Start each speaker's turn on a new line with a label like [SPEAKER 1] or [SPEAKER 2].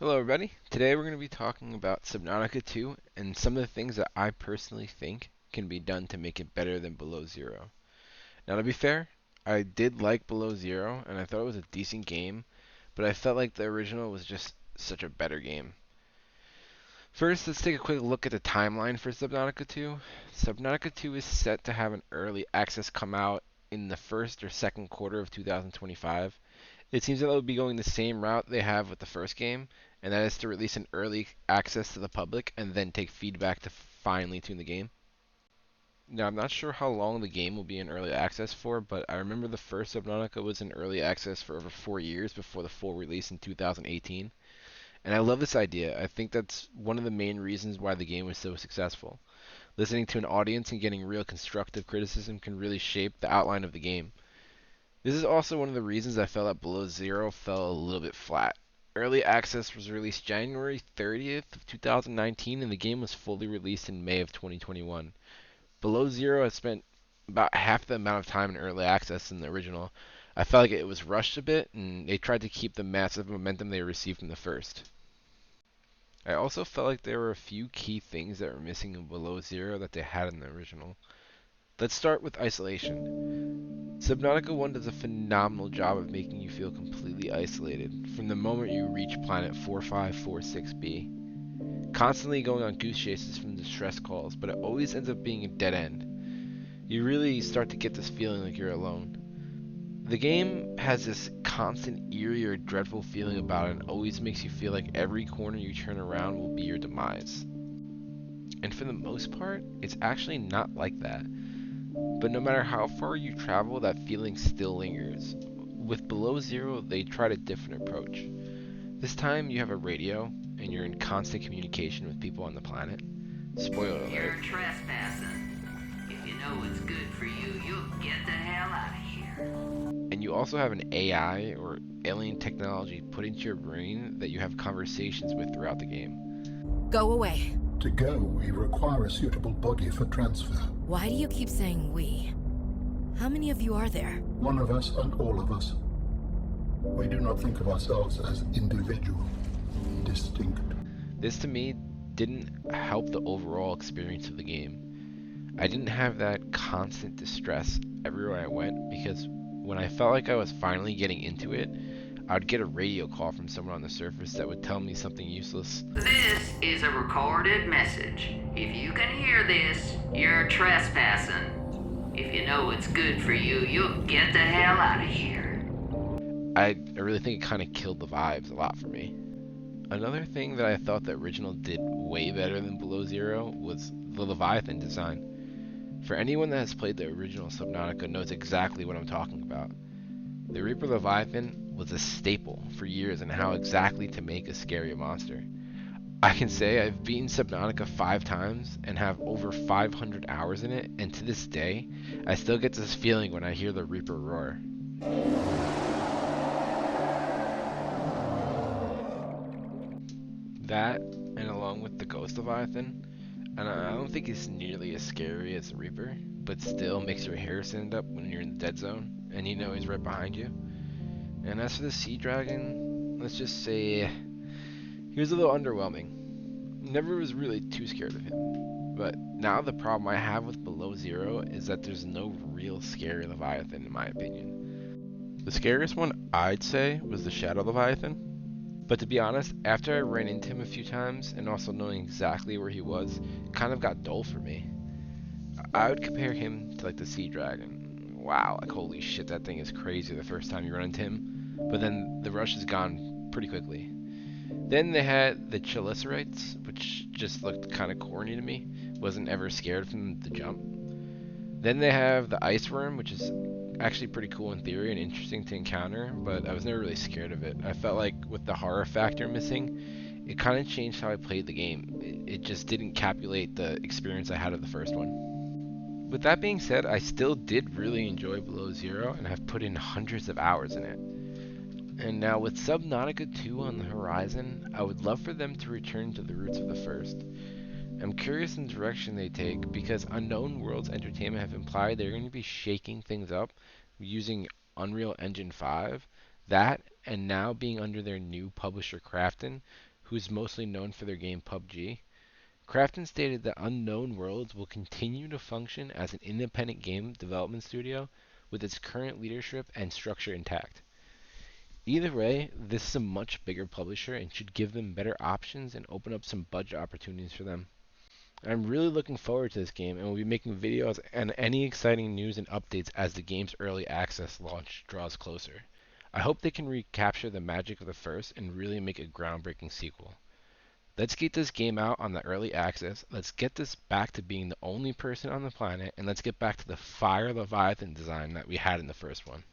[SPEAKER 1] Hello everybody. Today we're going to be talking about Subnautica 2 and some of the things that I personally think can be done to make it better than Below Zero. Now to be fair, I did like Below Zero and I thought it was a decent game, but I felt like the original was just such a better game. First, let's take a quick look at the timeline for Subnautica 2. Subnautica 2 is set to have an early access come out in the first or second quarter of 2025. It seems that they'll be going the same route they have with the first game, and that is to release an early access to the public and then take feedback to finely tune the game. Now, I'm not sure how long the game will be in early access for, but I remember the first Subnautica was in early access for over 4 years before the full release in 2018. And I love this idea. I think that's one of the main reasons why the game was so successful. Listening to an audience and getting real constructive criticism can really shape the outline of the game. This is also one of the reasons I felt that Below Zero fell a little bit flat. Early access was released January 30th of 2019 and the game was fully released in May of 2021. Below Zero has spent about half the amount of time in early access than the original. I felt like it was rushed a bit and they tried to keep the massive momentum they received from the first. I also felt like there were a few key things that were missing in Below Zero that they had in the original. Let's start with isolation. Subnautica 1 does a phenomenal job of making you feel completely isolated from the moment you reach planet 4546b. Constantly going on goose chases from distress calls, but it always ends up being a dead end. You really start to get this feeling like you're alone. The game has this constant eerie or dreadful feeling about it and always makes you feel like every corner you turn around will be your demise. And for the most part, it's actually not like that. But no matter how far you travel, that feeling still lingers. With Below Zero, they tried a different approach. This time you have a radio, and you're in constant communication with people on the planet. Spoiler alert.
[SPEAKER 2] You're trespassing. If you know what's good for you, you'll get the hell out of here.
[SPEAKER 1] And you also have an AI, or alien technology, put into your brain that you have conversations with throughout the game.
[SPEAKER 3] Go away.
[SPEAKER 4] To go, we require a suitable body for transfer.
[SPEAKER 3] Why do you keep saying we? How many of you are there?
[SPEAKER 4] One of us and all of us. We do not think of ourselves as individual, distinct.
[SPEAKER 1] This to me didn't help the overall experience of the game. I didn't have that constant distress everywhere I went because when I felt like I was finally getting into it, I would get a radio call from someone on the surface that would tell me something useless.
[SPEAKER 2] This is a recorded message. If you can hear this, you're trespassing. If you know what's good for you, you'll get the hell out of here.
[SPEAKER 1] I really think it kind of killed the vibes a lot for me. Another thing that I thought the original did way better than Below Zero was the Leviathan design. For anyone that has played the original Subnautica knows exactly what I'm talking about. The Reaper Leviathan was a staple for years in how exactly to make a scary monster. I can say I've beaten Subnautica 5 times and have over 500 hours in it, and to this day, I still get this feeling when I hear the Reaper roar. That, and along with the Ghost Leviathan, and I don't think it's nearly as scary as the Reaper, but still makes your hair stand up when you're in the dead zone, and you know he's right behind you. And as for the Sea Dragon, let's just say he was a little underwhelming. Never was really too scared of him. But now the problem I have with Below Zero is that there's no real scary Leviathan in my opinion. The scariest one I'd say was the Shadow Leviathan. But to be honest, after I ran into him a few times and also knowing exactly where he was, it kind of got dull for me. I would compare him to like the Sea Dragon. Wow, like holy shit, that thing is crazy the first time you run into him. But then the rush is gone pretty quickly. Then they had the Chelicerates, which just looked kind of corny to me. Wasn't ever scared from the jump. Then they have the Ice Worm, which is actually pretty cool in theory and interesting to encounter, but I was never really scared of it. I felt like with the horror factor missing, it kind of changed how I played the game. It just didn't capsulate the experience I had of the first one. With that being said, I still did really enjoy Below Zero and have put in hundreds of hours in it. And now with Subnautica 2 on the horizon, I would love for them to return to the roots of the first. I'm curious in the direction they take because Unknown Worlds Entertainment have implied they're going to be shaking things up using Unreal Engine 5. That, and now being under their new publisher Krafton, who's mostly known for their game PUBG, Krafton stated that Unknown Worlds will continue to function as an independent game development studio with its current leadership and structure intact. Either way, this is a much bigger publisher and should give them better options and open up some budget opportunities for them. I'm really looking forward to this game and will be making videos and any exciting news and updates as the game's early access launch draws closer. I hope they can recapture the magic of the first and really make a groundbreaking sequel. Let's get this game out on the early access, let's get this back to being the only person on the planet, and let's get back to the Fire Leviathan design that we had in the first one.